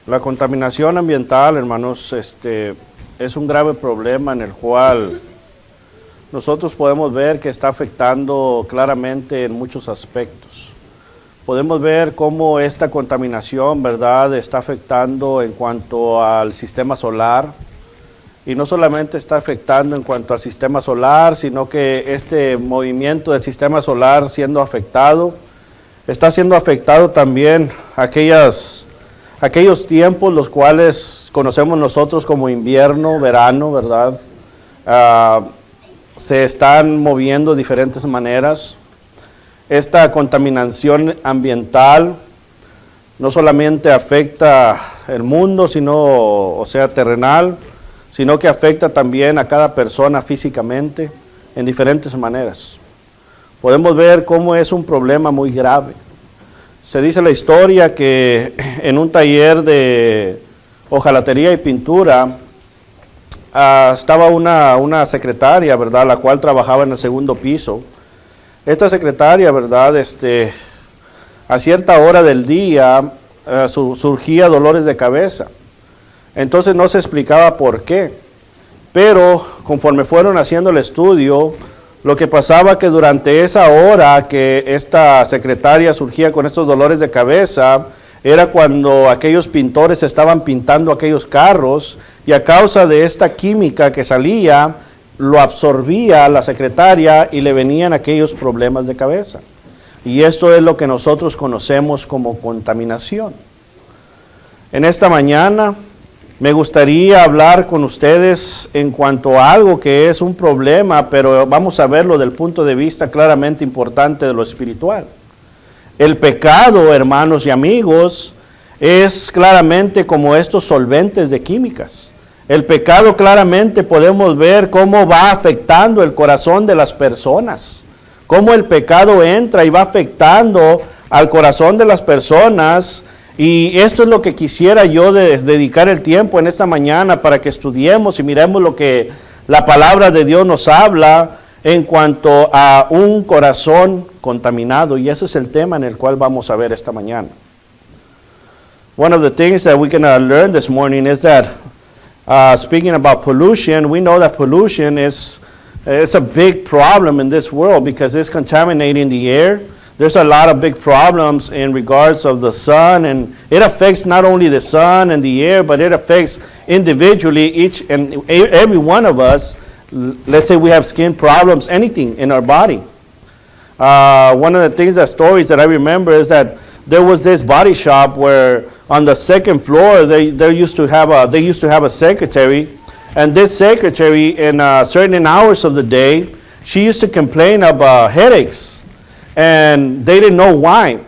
La contaminación ambiental, hermanos, es un grave problema en el cual nosotros podemos ver que está afectando claramente en muchos aspectos. Podemos ver cómo esta contaminación, ¿verdad?, está afectando en cuanto al sistema solar. Y no solamente está afectando en cuanto al sistema solar, sino que este movimiento del sistema solar siendo afectado, está siendo afectado también aquellos tiempos los cuales conocemos nosotros como invierno, verano, ¿verdad? Se están moviendo de diferentes maneras. Esta contaminación ambiental no solamente afecta el mundo, sino, terrenal, sino que afecta también a cada persona físicamente en diferentes maneras. Podemos ver cómo es un problema muy grave. Se dice la historia que en un taller de hojalatería y pintura estaba una secretaria, ¿verdad?, la cual trabajaba en el segundo piso. Esta secretaria, ¿verdad?, a cierta hora del día surgía dolores de cabeza. Entonces no se explicaba por qué, pero conforme fueron haciendo el estudio, lo que pasaba que durante esa hora que esta secretaria surgía con estos dolores de cabeza, era cuando aquellos pintores estaban pintando aquellos carros, y a causa de esta química que salía, lo absorbía la secretaria y le venían aquellos problemas de cabeza. Y esto es lo que nosotros conocemos como contaminación. En esta mañana me gustaría hablar con ustedes en cuanto a algo que es un problema, pero vamos a verlo del punto de vista claramente importante de lo espiritual. El pecado, hermanos y amigos, es claramente como estos solventes de químicas. El pecado claramente podemos ver cómo va afectando el corazón de las personas, cómo el pecado entra y va afectando al corazón de las personas. Y esto es lo que quisiera yo dedicar el tiempo en esta mañana para que estudiemos y miremos lo que la palabra de Dios nos habla en cuanto a un corazón contaminado. Y ese es el tema en el cual vamos a ver esta mañana. One of the things that we can learn this morning is that speaking about pollution, we know that pollution is a big problem in this world because it's contaminating the air. There's a lot of big problems in regards of the sun, and it affects not only the sun and the air, but it affects individually each and every one of us. Let's say we have skin problems, anything in our body. One of the stories that I remember is that there was this body shop where on the second floor they used to have a secretary, and this secretary in certain hours of the day, she used to complain about headaches. And they didn't know why,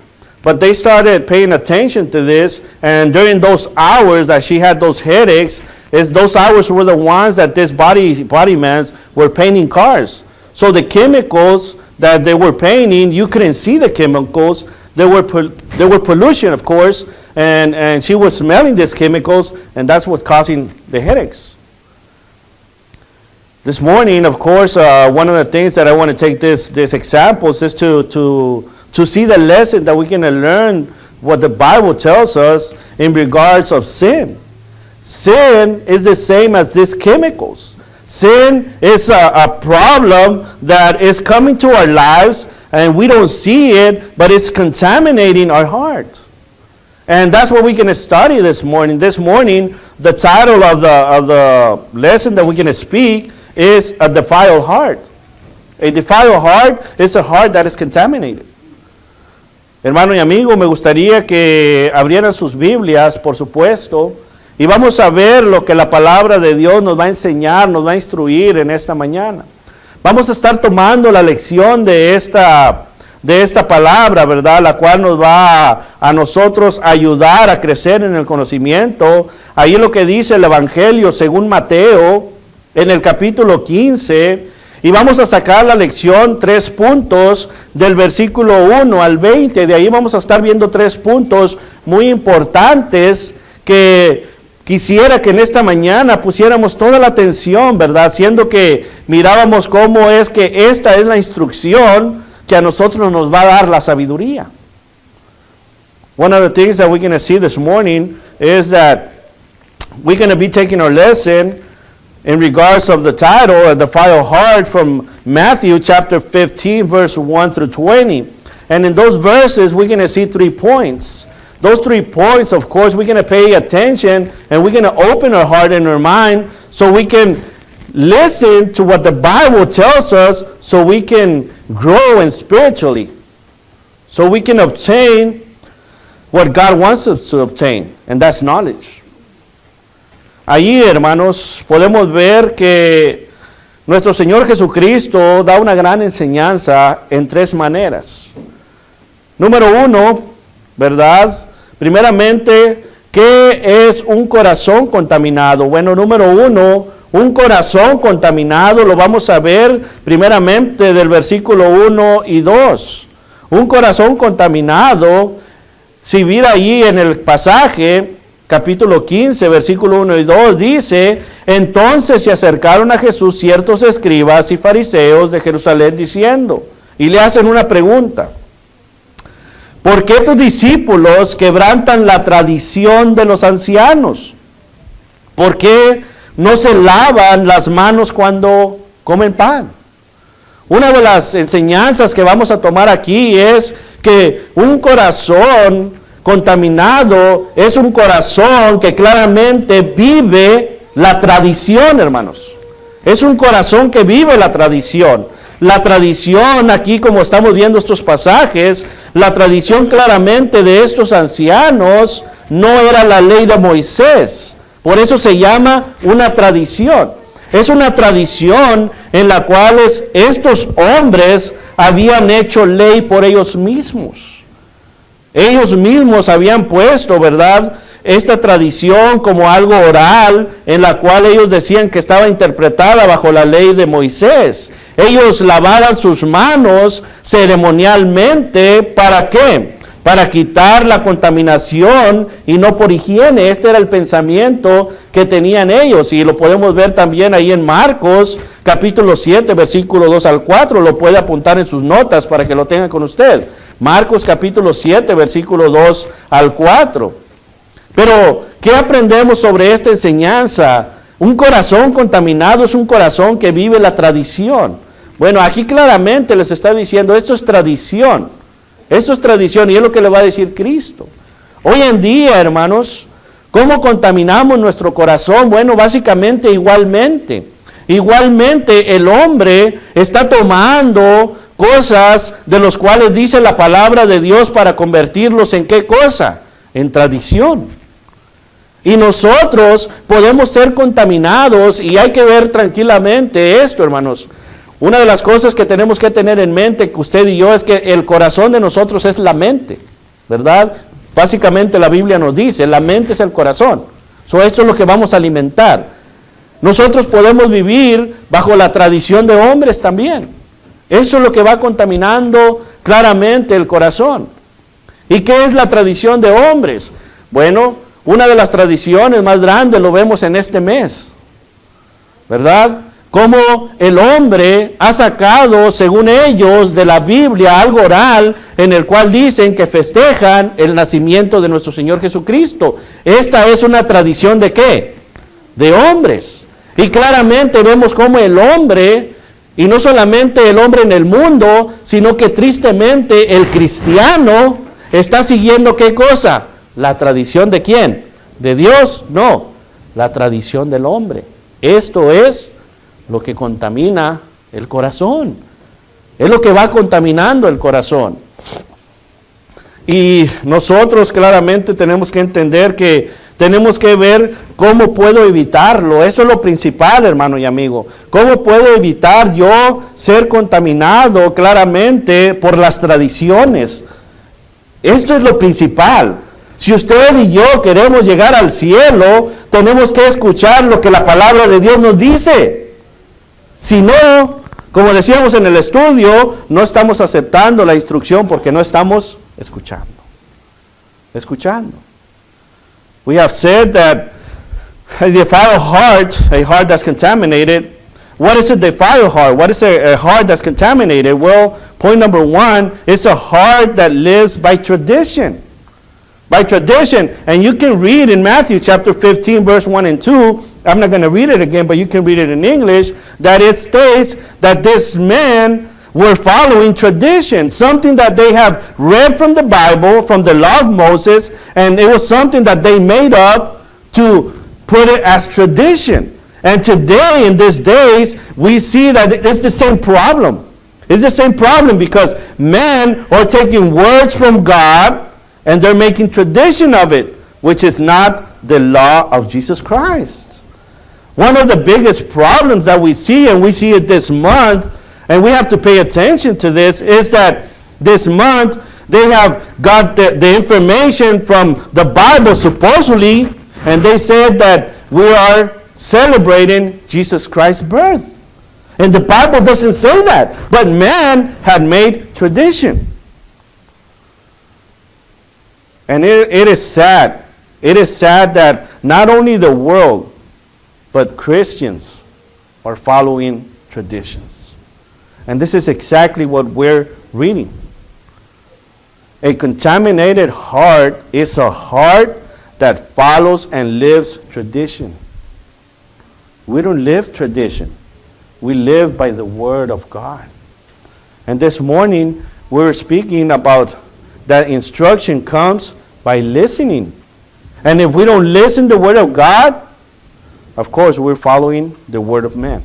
but they started paying attention to this, and during those hours that she had those headaches, those hours were the ones that this bodymans were painting cars. So the chemicals that they were painting, you couldn't see the chemicals. There were pollution, of course, and she was smelling these chemicals, and that's what's causing the headaches. This morning, of course, one of the things that I want to take this examples is to see the lesson that we can learn what the Bible tells us in regards of sin. Sin is the same as these chemicals. Sin is a problem that is coming to our lives and we don't see it, but it's contaminating our heart. And that's what we can study this morning. This morning, the title of the lesson that we're going to speak is a defiled heart. A defiled heart is a heart that is contaminated. Hermano y amigo, me gustaría que abrieran sus Biblias, por supuesto, y vamos a ver lo que la palabra de Dios nos va a enseñar, nos va a instruir en esta mañana. Vamos a estar tomando la lección de esta palabra, ¿verdad? La cual nos va a nosotros ayudar a crecer en el conocimiento. Ahí lo que dice el Evangelio según Mateo, en el capítulo 15, y vamos a sacar la lección 3 puntos del versículo 1 al 20. De ahí vamos a estar viendo 3 puntos muy importantes que quisiera que en esta mañana pusiéramos toda la atención, ¿verdad? Siendo que mirábamos cómo es que esta es la instrucción que a nosotros nos va a dar la sabiduría. One of the things that we're going to see this morning is that we're going to be taking our lesson in regards of the title, The Defiled Heart, from Matthew chapter 15, verse 1 through 20. And in those verses, we're going to see 3 points. Those 3 points, of course, we're going to pay attention and we're going to open our heart and our mind so we can listen to what the Bible tells us so we can grow in spiritually. So we can obtain what God wants us to obtain, and that's knowledge. Allí, hermanos, podemos ver que nuestro Señor Jesucristo da una gran enseñanza en 3 maneras. Número 1, ¿verdad? Primeramente, ¿qué es un corazón contaminado? Bueno, número 1, un corazón contaminado lo vamos a ver primeramente del versículo 1 y 2. Un corazón contaminado, si mira allí en el pasaje, capítulo 15, versículo 1 y 2, dice: entonces se acercaron a Jesús ciertos escribas y fariseos de Jerusalén diciendo, y le hacen una pregunta: ¿por qué tus discípulos quebrantan la tradición de los ancianos? ¿Por qué no se lavan las manos cuando comen pan? Una de las enseñanzas que vamos a tomar aquí es que un corazón contaminado es un corazón que claramente vive la tradición, hermanos. Es un corazón que vive la tradición. La tradición aquí, como estamos viendo estos pasajes, la tradición claramente de estos ancianos no era la ley de Moisés. Por eso se llama una tradición. Es una tradición en la cual estos hombres habían hecho ley por ellos mismos. Ellos mismos habían puesto, ¿verdad?, esta tradición como algo oral, en la cual ellos decían que estaba interpretada bajo la ley de Moisés. Ellos lavaban sus manos ceremonialmente, ¿para qué? Para quitar la contaminación y no por higiene. Este era el pensamiento que tenían ellos, y lo podemos ver también ahí en Marcos, capítulo 7, versículo 2 al 4, lo puede apuntar en sus notas para que lo tengan con usted. Marcos capítulo 7, versículo 2 al 4. Pero, ¿qué aprendemos sobre esta enseñanza? Un corazón contaminado es un corazón que vive la tradición. Bueno, aquí claramente les está diciendo, esto es tradición. Esto es tradición, y es lo que le va a decir Cristo. Hoy en día, hermanos, ¿cómo contaminamos nuestro corazón? Bueno, básicamente igualmente. Igualmente el hombre está tomando cosas de los cuales dice la palabra de Dios para convertirlos en ¿qué cosa? En tradición. Y nosotros podemos ser contaminados, y hay que ver tranquilamente esto, hermanos. Una de las cosas que tenemos que tener en mente, que usted y yo, es que el corazón de nosotros es la mente, ¿verdad? Básicamente la Biblia nos dice, la mente es el corazón. Esto es lo que vamos a alimentar. Nosotros podemos vivir bajo la tradición de hombres también. Eso es lo que va contaminando claramente el corazón. ¿Y qué es la tradición de hombres? Bueno, una de las tradiciones más grandes lo vemos en este mes, ¿verdad? Cómo el hombre ha sacado, según ellos, de la Biblia algo oral en el cual dicen que festejan el nacimiento de nuestro Señor Jesucristo. Esta es una tradición ¿de qué? De hombres. Y claramente vemos cómo el hombre, y no solamente el hombre en el mundo, sino que tristemente el cristiano está siguiendo ¿qué cosa? ¿La tradición de quién? ¿De Dios? No, la tradición del hombre. Esto es lo que contamina el corazón. Es lo que va contaminando el corazón. Y nosotros claramente tenemos que entender que tenemos que ver cómo puedo evitarlo. Eso es lo principal, hermano y amigo. ¿Cómo puedo evitar yo ser contaminado claramente por las tradiciones? Esto es lo principal. Si usted y yo queremos llegar al cielo, tenemos que escuchar lo que la palabra de Dios nos dice. Si no, como decíamos en el estudio, no estamos aceptando la instrucción porque no estamos escuchando. We have said that A defiled heart, a heart that's contaminated. What is a defiled heart? What is a heart that's contaminated? Well, point number one, it's a heart that lives by tradition. By tradition. And you can read in Matthew chapter 15, verse 1 and 2. I'm not going to read it again, but you can read it in English. That it states that this men were following tradition. Something that they have read from the Bible, from the law of Moses. And it was something that they made up to put it as tradition. And today, in these days, we see that it's the same problem. It's the same problem because men are taking words from God and they're making tradition of it, which is not the law of Jesus Christ. One of the biggest problems that we see, and we see it this month, and we have to pay attention to this, is that this month they have got the information from the Bible supposedly, and they said that we are celebrating Jesus Christ's birth. And the Bible doesn't say that, but man had made tradition. And it is sad. It is sad that not only the world, but Christians are following traditions. And this is exactly what we're reading. A contaminated heart is a heart that follows and lives tradition. We don't live tradition. We live by the Word of God. And this morning, we're speaking about that instruction comes by listening. And if we don't listen to the Word of God, of course, we're following the word of man.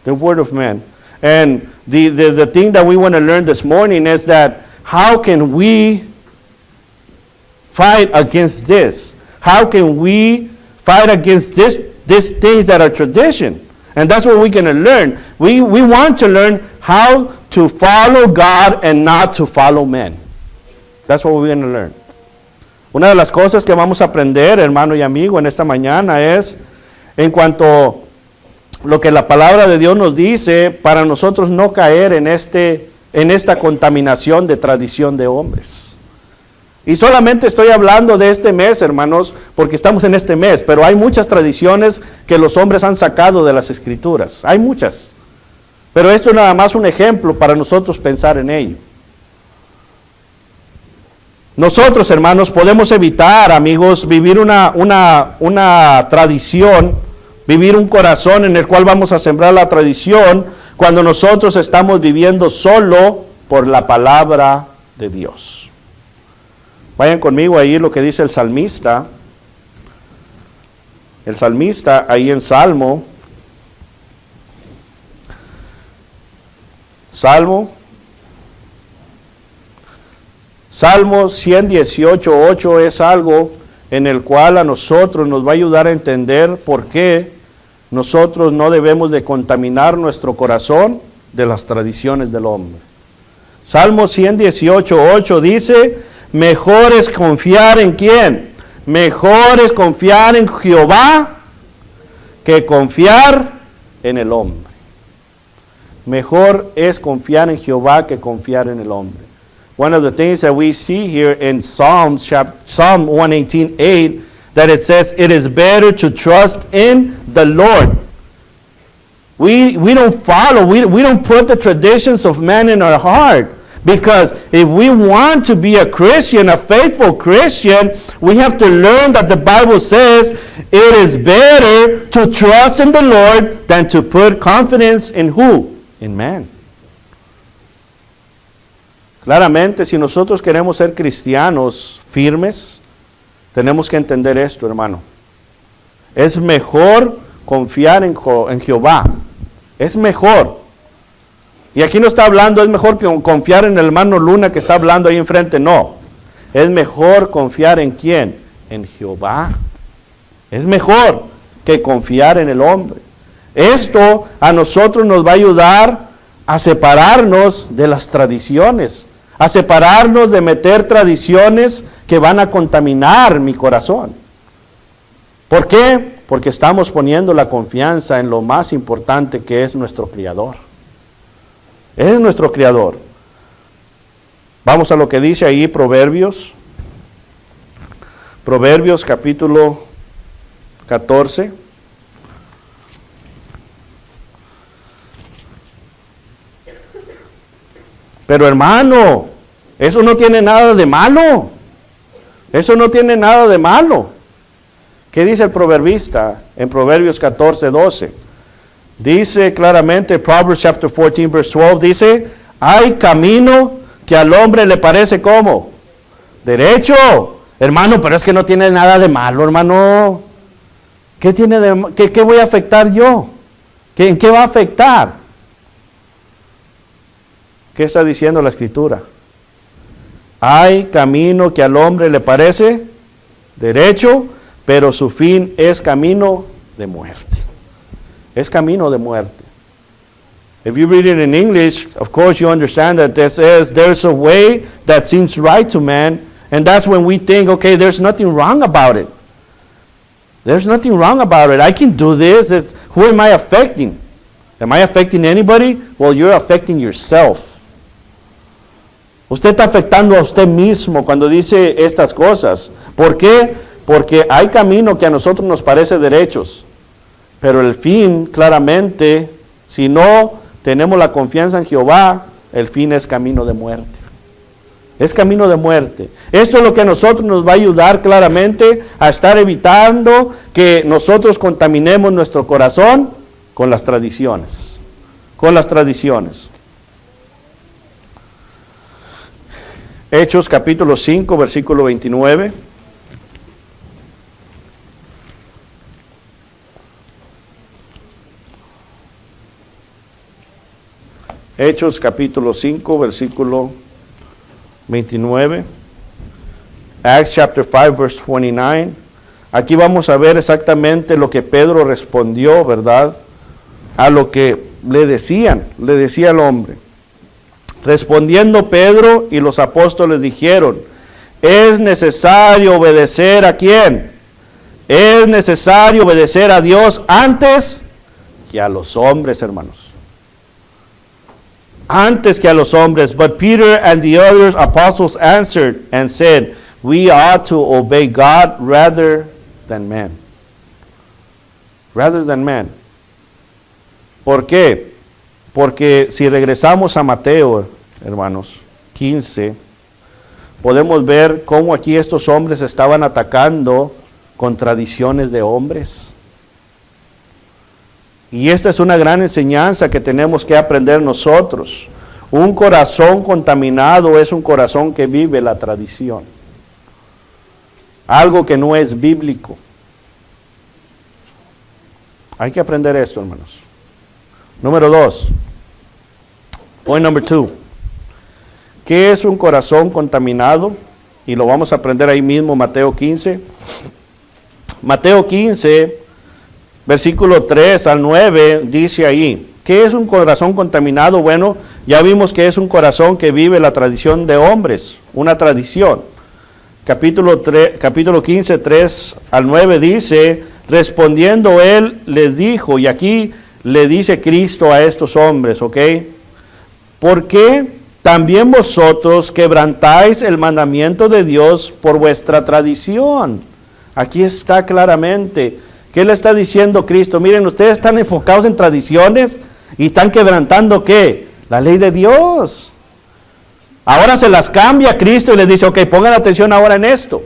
The word of man. And the thing that we want to learn this morning is that how can we fight against this? How can we fight against these things that are tradition? And that's what we're going to learn. We want to learn how to follow God and not to follow men. That's what we're going to learn. Una de las cosas que vamos a aprender, hermano y amigo, en esta mañana es en cuanto a lo que la palabra de Dios nos dice para nosotros no caer en esta contaminación de tradición de hombres. Y solamente estoy hablando de este mes, hermanos, porque estamos en este mes, pero hay muchas tradiciones que los hombres han sacado de las Escrituras. Hay muchas. Pero esto es nada más un ejemplo para nosotros pensar en ello. Nosotros, hermanos, podemos evitar, amigos, vivir una tradición, vivir un corazón en el cual vamos a sembrar la tradición cuando nosotros estamos viviendo solo por la palabra de Dios. Vayan conmigo ahí lo que dice el salmista. El salmista ahí en Salmo 118:8 es algo en el cual a nosotros nos va a ayudar a entender por qué nosotros no debemos de contaminar nuestro corazón de las tradiciones del hombre. Salmo 118:8 dice, mejor es confiar en ¿quién? Mejor es confiar en Jehová que confiar en el hombre. Mejor es confiar en Jehová que confiar en el hombre. One of the things that we see here in Psalm 118:8, that it says, it is better to trust in the Lord. We don't follow, we don't put the traditions of man in our heart. Because if we want to be a Christian, a faithful Christian, we have to learn that the Bible says it is better to trust in the Lord than to put confidence in who? In man. Claramente, si nosotros queremos ser cristianos firmes, tenemos que entender esto, hermano. Es mejor confiar en Jehová. Es mejor. Y aquí no está hablando, es mejor que confiar en el hermano Luna que está hablando ahí enfrente. No. Es mejor confiar en ¿quién? En Jehová. Es mejor que confiar en el hombre. Esto a nosotros nos va a ayudar a separarnos de las tradiciones. A separarnos de meter tradiciones que van a contaminar mi corazón. ¿Por qué? Porque estamos poniendo la confianza en lo más importante que es nuestro Creador. Es nuestro Creador. Vamos a lo que dice ahí Proverbios. Proverbios capítulo 14. Pero hermano, eso no tiene nada de malo. Eso no tiene nada de malo. ¿Qué dice el proverbista en Proverbios 14, 12? Dice claramente, Proverbs chapter 14, verse 12, dice, hay camino que al hombre le parece como derecho. Hermano, pero es que no tiene nada de malo, hermano. ¿Qué tiene de qué voy a afectar yo? ¿En qué va a afectar? ¿Qué está diciendo la Escritura? Hay camino que al hombre le parece derecho, pero su fin es camino de muerte. Es camino de muerte. If you read it in English, of course you understand that this is, there's a way that seems right to man, and that's when we think, okay, there's nothing wrong about it. There's nothing wrong about it. I can do this. Who am I affecting? Am I affecting anybody? Well, you're affecting yourself. Usted está afectando a usted mismo cuando dice estas cosas. ¿Por qué? Porque hay camino que a nosotros nos parece derechos, pero el fin, claramente, si no tenemos la confianza en Jehová, el fin es camino de muerte. Es camino de muerte. Esto es lo que a nosotros nos va a ayudar claramente a estar evitando que nosotros contaminemos nuestro corazón con las tradiciones. Con las tradiciones. Hechos capítulo 5, versículo 29. Hechos capítulo 5, versículo 29. Acts chapter 5, verse 29. Aquí vamos a ver exactamente lo que Pedro respondió, ¿verdad? A lo que le decía el hombre. Respondiendo Pedro y los apóstoles dijeron, es necesario obedecer ¿a quién? Es necesario obedecer a Dios antes que a los hombres, hermanos. Antes que a los hombres. But Peter and the other apostles answered and said, we ought to obey God rather than men. Rather than men. ¿Por qué? Porque si regresamos a Mateo, hermanos, 15, podemos ver cómo aquí estos hombres estaban atacando con tradiciones de hombres. Y esta es una gran enseñanza que tenemos que aprender nosotros. Un corazón contaminado es un corazón que vive la tradición. Algo que no es bíblico. Hay que aprender esto, hermanos. Número 2. Point number 2. ¿Qué es un corazón contaminado? Y lo vamos a aprender ahí mismo, Mateo 15. Mateo 15, versículo 3 al 9, dice ahí, ¿qué es un corazón contaminado? Bueno, ya vimos que es un corazón que vive la tradición de hombres, una tradición. Capítulo 15, 3 al 9 dice, respondiendo él les dijo, y aquí le dice Cristo a estos hombres, ¿ok? ¿Por qué también vosotros quebrantáis el mandamiento de Dios por vuestra tradición? Aquí está claramente. ¿Qué le está diciendo Cristo? Miren, ustedes están enfocados en tradiciones y están quebrantando ¿qué? La ley de Dios. Ahora se las cambia Cristo y les dice, ok, pongan atención ahora en esto.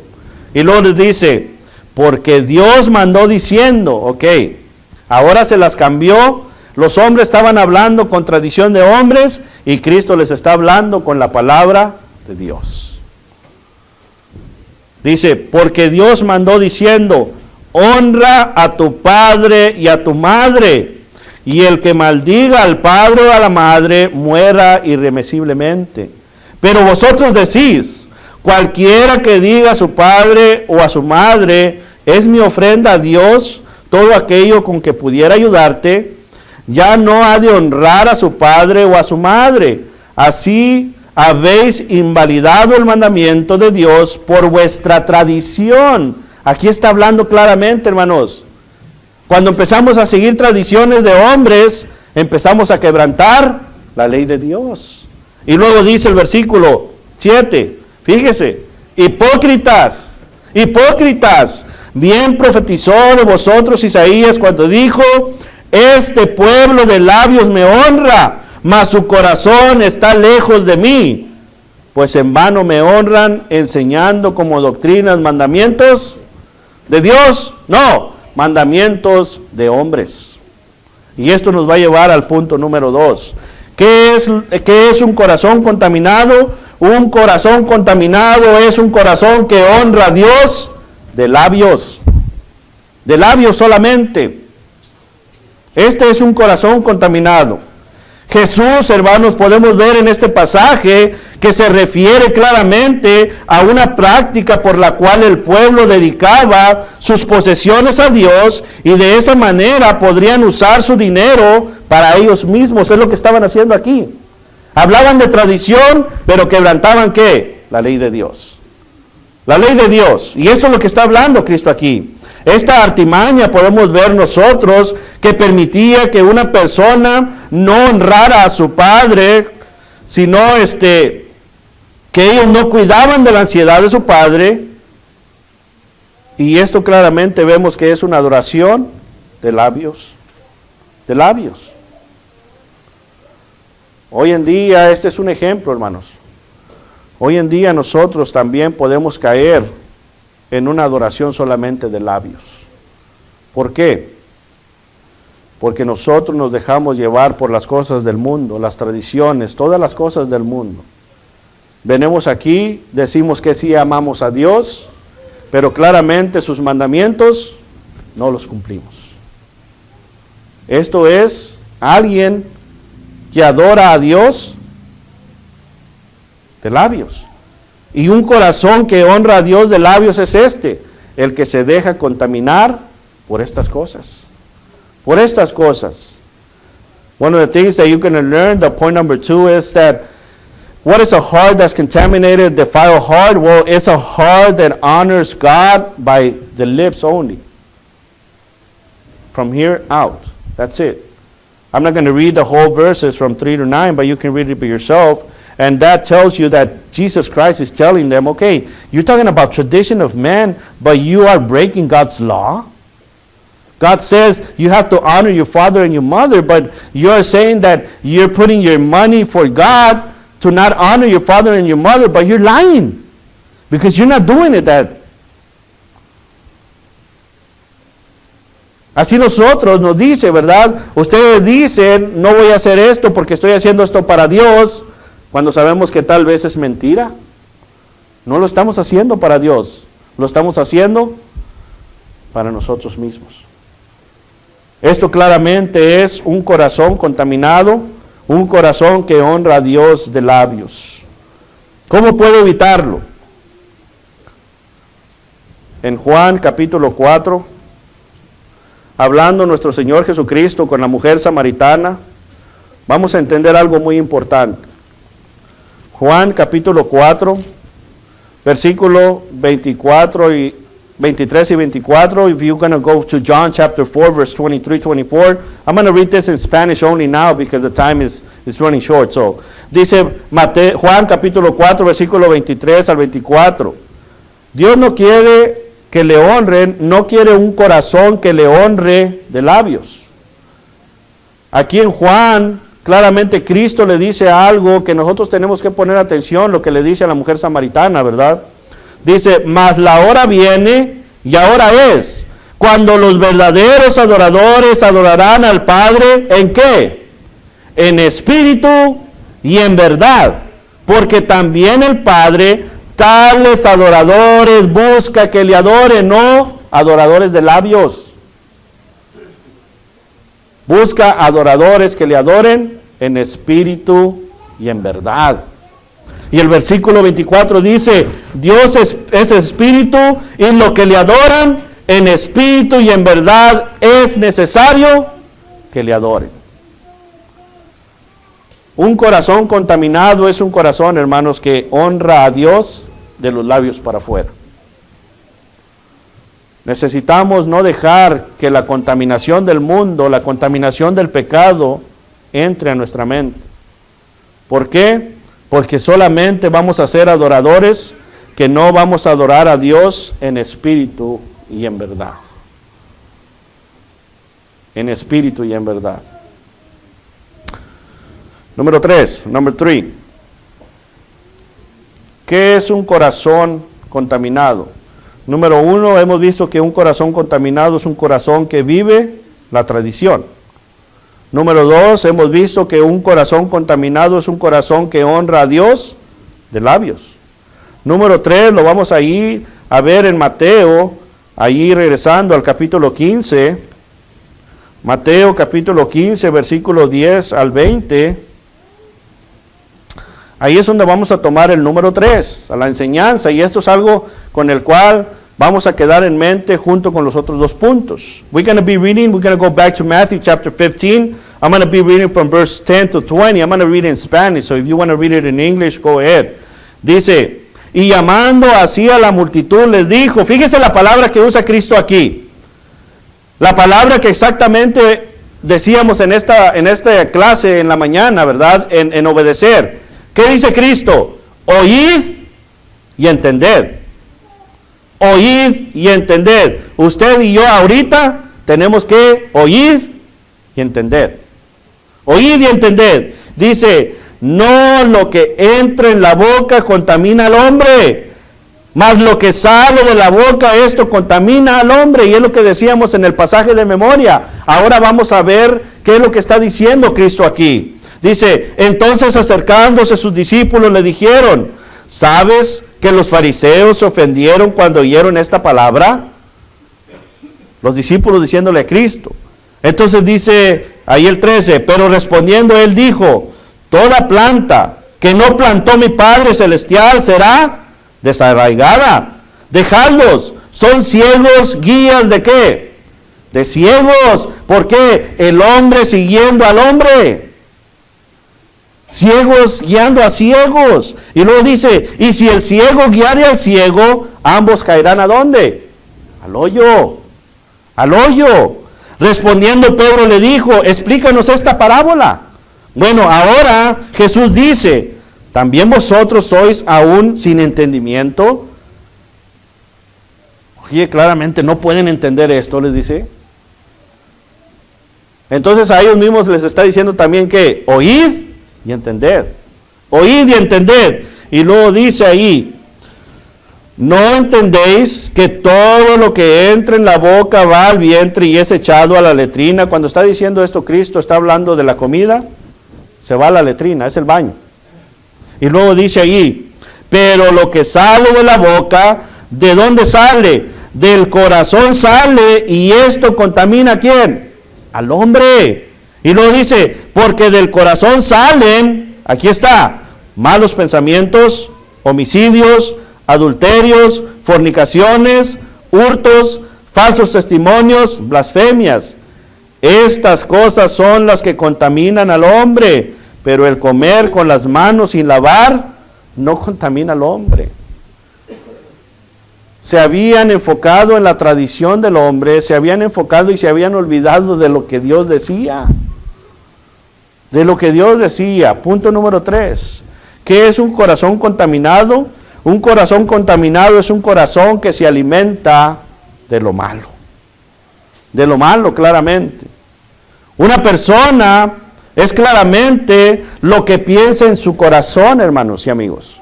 Y luego les dice, porque Dios mandó diciendo, ok, ahora se las cambió. Los hombres estaban hablando con tradición de hombres y Cristo les está hablando con la palabra de Dios. Dice, porque Dios mandó diciendo, honra a tu padre y a tu madre, y el que maldiga al padre o a la madre muera irremisiblemente. Pero vosotros decís, cualquiera que diga a su padre o a su madre, es mi ofrenda a Dios, todo aquello con que pudiera ayudarte, ya no ha de honrar a su padre o a su madre. Así habéis invalidado el mandamiento de Dios por vuestra tradición. Aquí está hablando claramente, hermanos. Cuando empezamos a seguir tradiciones de hombres, empezamos a quebrantar la ley de Dios. Y luego dice el versículo 7, fíjese, hipócritas, Bien profetizó de vosotros Isaías cuando dijo: este pueblo de labios me honra, mas su corazón está lejos de mí. Pues en vano me honran, enseñando como doctrinas mandamientos de Dios, no, mandamientos de hombres. Y esto nos va a llevar al punto número 2. ¿Qué es un corazón contaminado? Un corazón contaminado es un corazón que honra a Dios de labios solamente. Este es un corazón contaminado. Jesús, hermanos, podemos ver en este pasaje que se refiere claramente a una práctica por la cual el pueblo dedicaba sus posesiones a Dios y de esa manera podrían usar su dinero para ellos mismos. Es lo que estaban haciendo aquí. Hablaban de tradición, pero quebrantaban ¿qué? La ley de Dios. La ley de Dios. Y eso es lo que está hablando Cristo aquí. Esta artimaña podemos ver nosotros que permitía que una persona no honrara a su padre, sino que ellos no cuidaban de la ansiedad de su padre. Y esto claramente vemos que es una adoración de labios. De labios. Hoy en día, este es un ejemplo, hermanos. Hoy en día nosotros también podemos caer en una adoración solamente de labios. ¿Por qué? Porque nosotros nos dejamos llevar por las cosas del mundo, las tradiciones, todas las cosas del mundo. Venimos aquí, decimos que sí amamos a Dios, pero claramente sus mandamientos no los cumplimos. Esto es alguien que adora a Dios de labios. Y un corazón que honra a Dios de labios es el que se deja contaminar por estas cosas. Por estas cosas. One of the things that you can learn, the point number 2 is that what is a heart that's contaminated, defiled heart? Well, it's a heart that honors God by the lips only. From here out. That's it. I'm not going to read the whole verses from 3 to 9, but you can read it by yourself. And that tells you that Jesus Christ is telling them, okay, you're talking about tradition of man, but you are breaking God's law. God says you have to honor your father and your mother, but you're saying that you're putting your money for God to not honor your father and your mother, but you're lying because you're not doing it that. Así nosotros nos dice, ¿verdad? Ustedes dicen, no voy a hacer esto porque estoy haciendo esto para Dios, cuando sabemos que tal vez es mentira. No lo estamos haciendo para Dios, lo estamos haciendo para nosotros mismos. Esto claramente es un corazón contaminado, un corazón que honra a Dios de labios. ¿Cómo puedo evitarlo? En Juan capítulo 4, hablando nuestro Señor Jesucristo con la mujer samaritana, vamos a entender algo muy importante. Juan capítulo 4, versículo 23 y 24. If you're going to go to John chapter 4, verse 23, 24. I'm going to read this in Spanish only now because the time is running short. So, dice Juan capítulo 4, versículo 23 al 24. Dios no quiere que le honren, no quiere un corazón que le honre de labios. Aquí en Juan, claramente Cristo le dice algo que nosotros tenemos que poner atención, lo que le dice a la mujer samaritana, ¿verdad? Dice, mas la hora viene y ahora es, cuando los verdaderos adoradores adorarán al Padre, ¿en qué? En espíritu y en verdad, porque también el Padre tales adoradores busca que le adoren, no adoradores de labios. Busca adoradores que le adoren en espíritu y en verdad. Y el versículo 24 dice, Dios es espíritu y lo que le adoran en espíritu y en verdad es necesario que le adoren. Un corazón contaminado es un corazón, hermanos, que honra a Dios de los labios para afuera. Necesitamos no dejar que la contaminación del mundo, la contaminación del pecado entre a nuestra mente. ¿Por qué? Porque solamente vamos a ser adoradores que no vamos a adorar a Dios en espíritu y en verdad. En espíritu y en verdad. Número 3. ¿Qué es un corazón contaminado? Número 1, hemos visto que un corazón contaminado es un corazón que vive la tradición. Número 2, hemos visto que un corazón contaminado es un corazón que honra a Dios de labios. Número 3, lo vamos ahí a ver en Mateo, ahí regresando al capítulo 15. Mateo capítulo 15, versículo 10 al 20. Ahí es donde vamos a tomar el número 3, a la enseñanza, y esto es algo con el cual vamos a quedar en mente junto con los otros 2 puntos. We're going to go back to Matthew chapter 15. I'm going to be reading from verse 10 to 20. I'm going to read it in Spanish, so if you want to read it in English, go ahead. Dice, y llamando así a la multitud les dijo, fíjese la palabra que usa Cristo aquí. La palabra que exactamente decíamos en esta clase en la mañana, ¿verdad? En obedecer. ¿Qué dice Cristo? Oíd y entended. Oíd y entended. Usted y yo ahorita tenemos que oír y entender. Oíd y entended. Dice, no lo que entra en la boca contamina al hombre, mas lo que sale de la boca, esto contamina al hombre. Y es lo que decíamos en el pasaje de memoria. Ahora vamos a ver qué es lo que está diciendo Cristo aquí. Dice, entonces acercándose sus discípulos le dijeron, ¿sabes que los fariseos se ofendieron cuando oyeron esta palabra? Los discípulos diciéndole a Cristo. Entonces dice ahí el 13, pero respondiendo él dijo, toda planta que no plantó mi Padre Celestial será desarraigada. Dejadlos, son ciegos guías ¿de qué? De ciegos. ¿Por qué? El hombre siguiendo al hombre. Ciegos guiando a ciegos. Y luego dice, y si el ciego guiare al ciego, ambos caerán ¿a dónde? Al hoyo. Al hoyo. Respondiendo Pedro le dijo, explícanos esta parábola. Bueno, ahora Jesús dice, ¿también vosotros sois aún sin entendimiento? Oye, claramente no pueden entender esto, les dice. Entonces a ellos mismos les está diciendo también que oíd y entended. Oíd y entended. Y luego dice ahí, ¿no entendéis que todo lo que entra en la boca va al vientre y es echado a la letrina? Cuando está diciendo esto Cristo, está hablando de la comida, se va a la letrina, es el baño. Y luego dice ahí, pero lo que sale de la boca, ¿de dónde sale? Del corazón sale, y esto contamina ¿a quién? Al hombre. Y luego dice, porque del corazón salen, aquí está, malos pensamientos, homicidios, adulterios, fornicaciones, hurtos, falsos testimonios, blasfemias. Estas cosas son las que contaminan al hombre, pero el comer con las manos sin lavar no contamina al hombre. Se habían enfocado en la tradición del hombre, se habían enfocado y se habían olvidado de lo que Dios decía. De lo que Dios decía. Punto número 3. ¿Qué es un corazón contaminado? Un corazón contaminado es un corazón que se alimenta de lo malo. De lo malo, claramente. Una persona es claramente lo que piensa en su corazón, hermanos y amigos.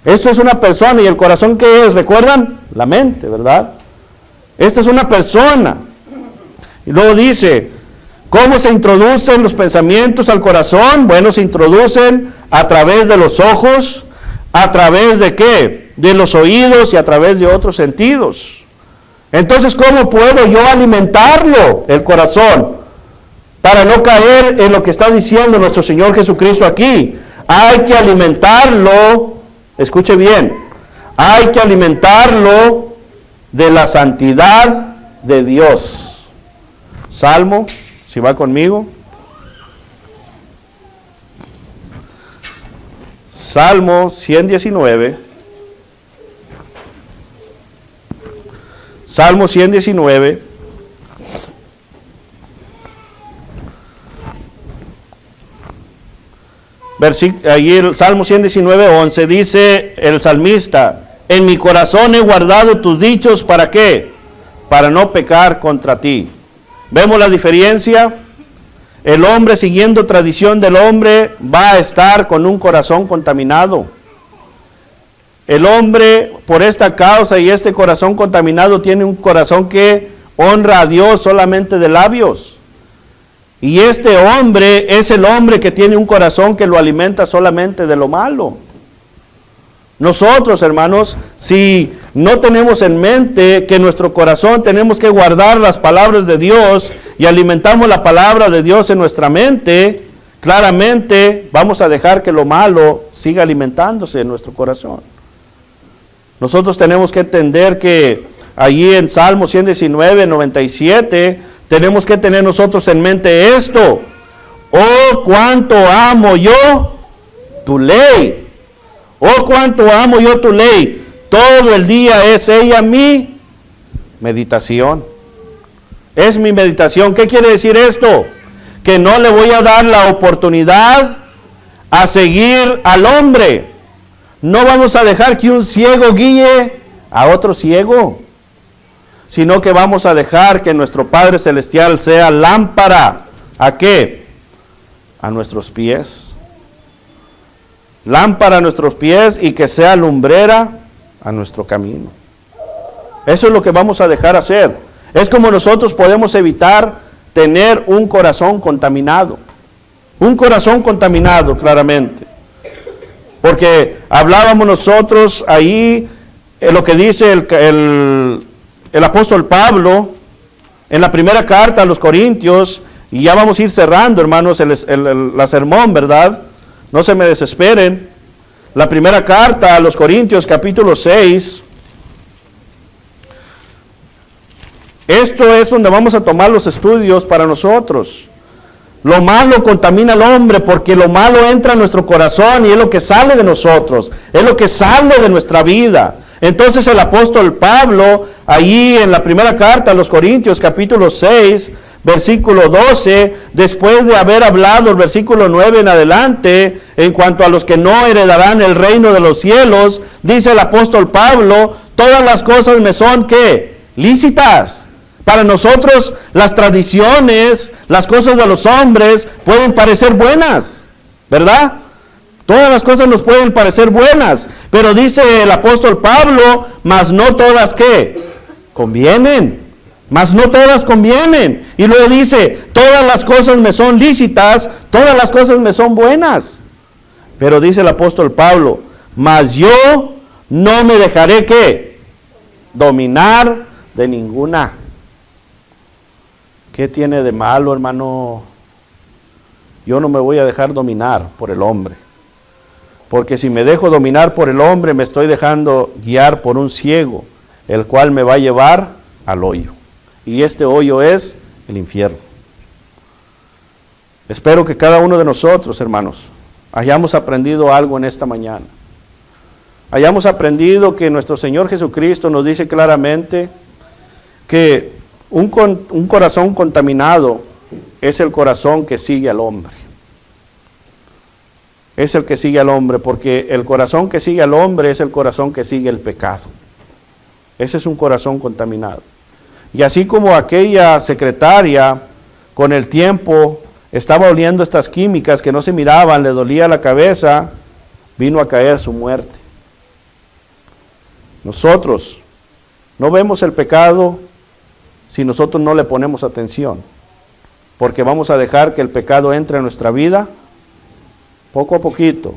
Esto es una persona, y el corazón ¿qué es? ¿Recuerdan? La mente, ¿verdad? Esta es una persona. Y luego dice, ¿cómo se introducen los pensamientos al corazón? Bueno, se introducen a través de los ojos, a través de ¿qué? De los oídos y a través de otros sentidos. Entonces, ¿cómo puedo yo alimentarlo, el corazón? Para no caer en lo que está diciendo nuestro Señor Jesucristo aquí. Hay que alimentarlo, escuche bien, hay que alimentarlo de la santidad de Dios. Salmo, si va conmigo. Salmo 119. Salmo 119. Allí el Salmo 119, 11, dice el salmista, en mi corazón he guardado tus dichos, ¿para qué? para no pecar contra ti. ¿Vemos la diferencia? El hombre, siguiendo tradición del hombre, va a estar con un corazón contaminado. El hombre, por esta causa y este corazón contaminado, tiene un corazón que honra a Dios solamente de labios. Y este hombre es el hombre que tiene un corazón que lo alimenta solamente de lo malo. Nosotros, hermanos, si no tenemos en mente que nuestro corazón tenemos que guardar las palabras de Dios y alimentamos la palabra de Dios en nuestra mente, claramente vamos a dejar que lo malo siga alimentándose en nuestro corazón. Nosotros tenemos que entender que allí en Salmo 119, 97, tenemos que tener nosotros en mente esto: oh, cuánto amo yo tu ley. Oh, cuánto amo yo tu ley. Todo el día es ella mi meditación. Es mi meditación. ¿Qué quiere decir esto? Que no le voy a dar la oportunidad a seguir al hombre. No vamos a dejar que un ciego guíe a otro ciego, sino que vamos a dejar que nuestro Padre Celestial sea lámpara. ¿A qué? A nuestros pies. Lámpara a nuestros pies y que sea lumbrera a nuestro camino. Eso es lo que vamos a dejar hacer. Es como nosotros podemos evitar tener un corazón contaminado. Un corazón contaminado, claramente. Porque hablábamos nosotros ahí en lo que dice el apóstol Pablo en la primera carta a los Corintios, y ya vamos a ir cerrando, hermanos, la sermón, ¿verdad? No se me desesperen. La primera carta a los Corintios, capítulo 6. Esto es donde vamos a tomar los estudios para nosotros. Lo malo contamina al hombre porque lo malo entra en nuestro corazón y es lo que sale de nosotros, es lo que sale de nuestra vida. Entonces el apóstol Pablo, allí en la primera carta a los Corintios, capítulo 6, versículo 12, después de haber hablado el versículo 9 en adelante, en cuanto a los que no heredarán el reino de los cielos, dice el apóstol Pablo: todas las cosas me son, ¿qué? Lícitas. Para nosotros las tradiciones, las cosas de los hombres pueden parecer buenas, ¿verdad? Todas las cosas nos pueden parecer buenas, pero dice el apóstol Pablo: mas no todas, ¿qué? Convienen. Mas no todas convienen. Y luego dice: todas las cosas me son lícitas, todas las cosas me son buenas. Pero dice el apóstol Pablo: mas yo no me dejaré, ¿qué? Dominar de ninguna. ¿Qué tiene de malo, hermano? Yo no me voy a dejar dominar por el hombre. Porque si me dejo dominar por el hombre, me estoy dejando guiar por un ciego, el cual me va a llevar al hoyo. Y este hoyo es el infierno. Espero que cada uno de nosotros, hermanos, hayamos aprendido algo en esta mañana. Hayamos aprendido que nuestro Señor Jesucristo nos dice claramente que un corazón contaminado es el corazón que sigue al hombre. Es el que sigue al hombre, porque el corazón que sigue al hombre es el corazón que sigue el pecado. Ese es un corazón contaminado. Y así como aquella secretaria con el tiempo estaba oliendo estas químicas que no se miraban, le dolía la cabeza, vino a caer su muerte. Nosotros no vemos el pecado si nosotros no le ponemos atención, porque vamos a dejar que el pecado entre en nuestra vida poco a poquito,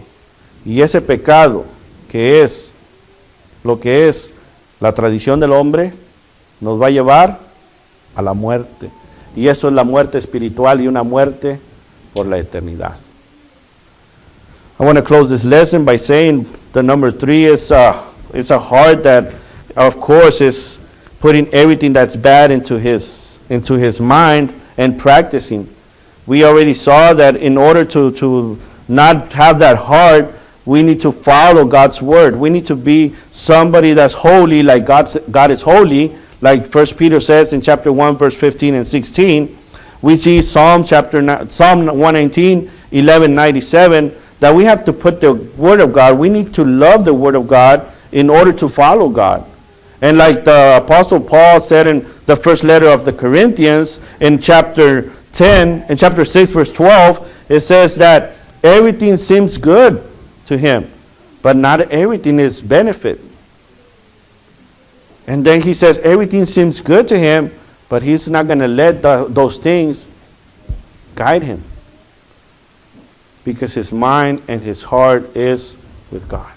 y ese pecado, que es lo que es la tradición del hombre, nos va a llevar a la muerte. Y eso es la muerte espiritual y una muerte por la eternidad. I want to close this lesson by saying the number 3 is a heart that, of course, is putting everything that's bad into his mind and practicing. We already saw that in order to not have that heart, we need to follow God's word. We need to be somebody that's holy like God is holy. Like 1 Peter says in chapter 1, verse 15 and 16, we see Psalm 119, 1197, that we have to put the word of God, we need to love the word of God in order to follow God. And like the Apostle Paul said in the first letter of the Corinthians, in chapter 6, verse 12, it says that everything seems good to him, but not everything is benefit. And then he says everything seems good to him, but he's not going to let those things guide him, because his mind and his heart is with God.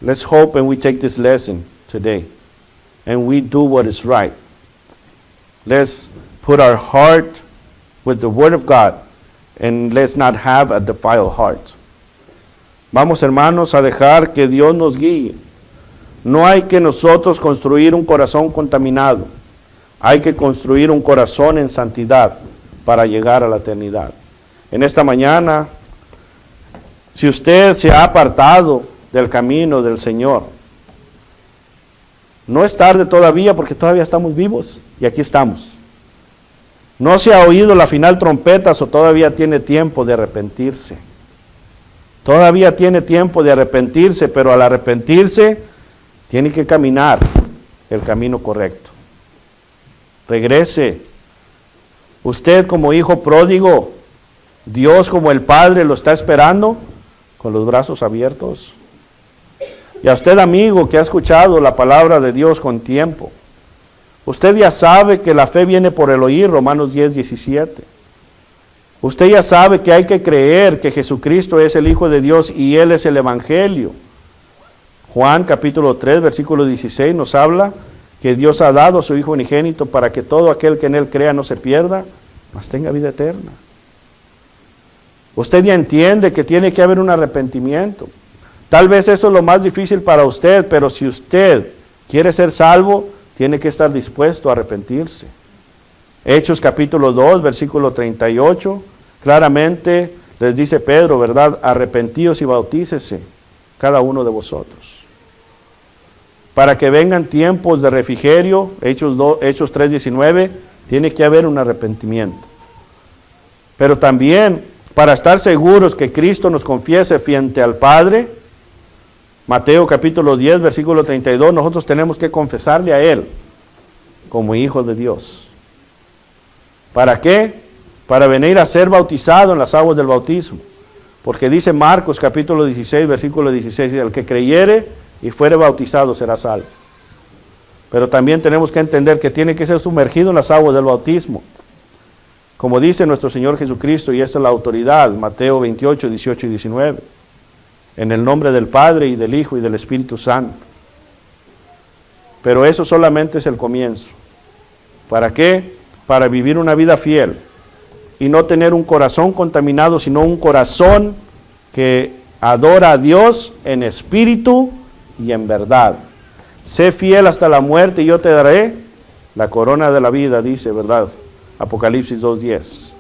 Let's hope and we take this lesson today and we do what is right. Let's put our heart with the Word of God and let's not have a defiled heart. Vamos, hermanos, a dejar que Dios nos guíe. No hay que nosotros construir un corazón contaminado. Hay que construir un corazón en santidad para llegar a la eternidad. En esta mañana, si usted se ha apartado del camino del Señor, no es tarde todavía, porque todavía estamos vivos y aquí estamos. No se ha oído la final trompeta, o todavía tiene tiempo de arrepentirse. Todavía tiene tiempo de arrepentirse, pero al arrepentirse tiene que caminar el camino correcto. Regrese. Usted como hijo pródigo, Dios como el Padre lo está esperando con los brazos abiertos. Y a usted, amigo, que ha escuchado la palabra de Dios con tiempo, usted ya sabe que la fe viene por el oír, Romanos 10:17. Usted ya sabe que hay que creer que Jesucristo es el Hijo de Dios y Él es el Evangelio. Juan capítulo 3, versículo 16 nos habla que Dios ha dado a su Hijo unigénito para que todo aquel que en Él crea no se pierda, mas tenga vida eterna. Usted ya entiende que tiene que haber un arrepentimiento. Tal vez eso es lo más difícil para usted, pero si usted quiere ser salvo, tiene que estar dispuesto a arrepentirse. Hechos capítulo 2, versículo 38, claramente les dice Pedro, ¿verdad? Arrepentíos y bautícese cada uno de vosotros. Para que vengan tiempos de refrigerio, Hechos 3:19, tiene que haber un arrepentimiento. Pero también, para estar seguros que Cristo nos confiese frente al Padre, Mateo capítulo 10, versículo 32, nosotros tenemos que confesarle a Él como hijos de Dios. ¿Para qué? Para venir a ser bautizado en las aguas del bautismo. Porque dice Marcos capítulo 16, versículo 16, el que creyere y fuere bautizado será salvo. Pero también tenemos que entender que tiene que ser sumergido en las aguas del bautismo. Como dice nuestro Señor Jesucristo, y esta es la autoridad, Mateo 28, 18 y 19. En el nombre del Padre y del Hijo y del Espíritu Santo. Pero eso solamente es el comienzo. ¿Para qué? Para vivir una vida fiel y no tener un corazón contaminado, sino un corazón que adora a Dios en espíritu y en verdad. Sé fiel hasta la muerte y yo te daré la corona de la vida, dice, ¿verdad? Apocalipsis 2:10.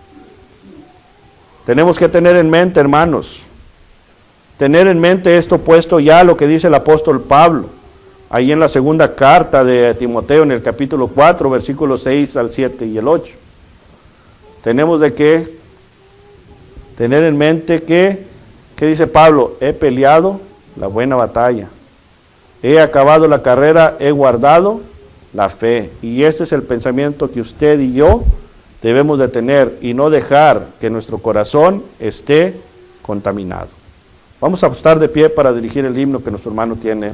Tenemos que tener en mente, hermanos, tener en mente esto puesto ya lo que dice el apóstol Pablo, ahí en la segunda carta de Timoteo, en el capítulo 4, versículos 6 al 7 y el 8. Tenemos de que tener en mente que, ¿qué dice Pablo? He peleado la buena batalla, he acabado la carrera, he guardado la fe. Y ese es el pensamiento que usted y yo debemos de tener y no dejar que nuestro corazón esté contaminado. Vamos a estar de pie para dirigir el himno que nuestro hermano tiene.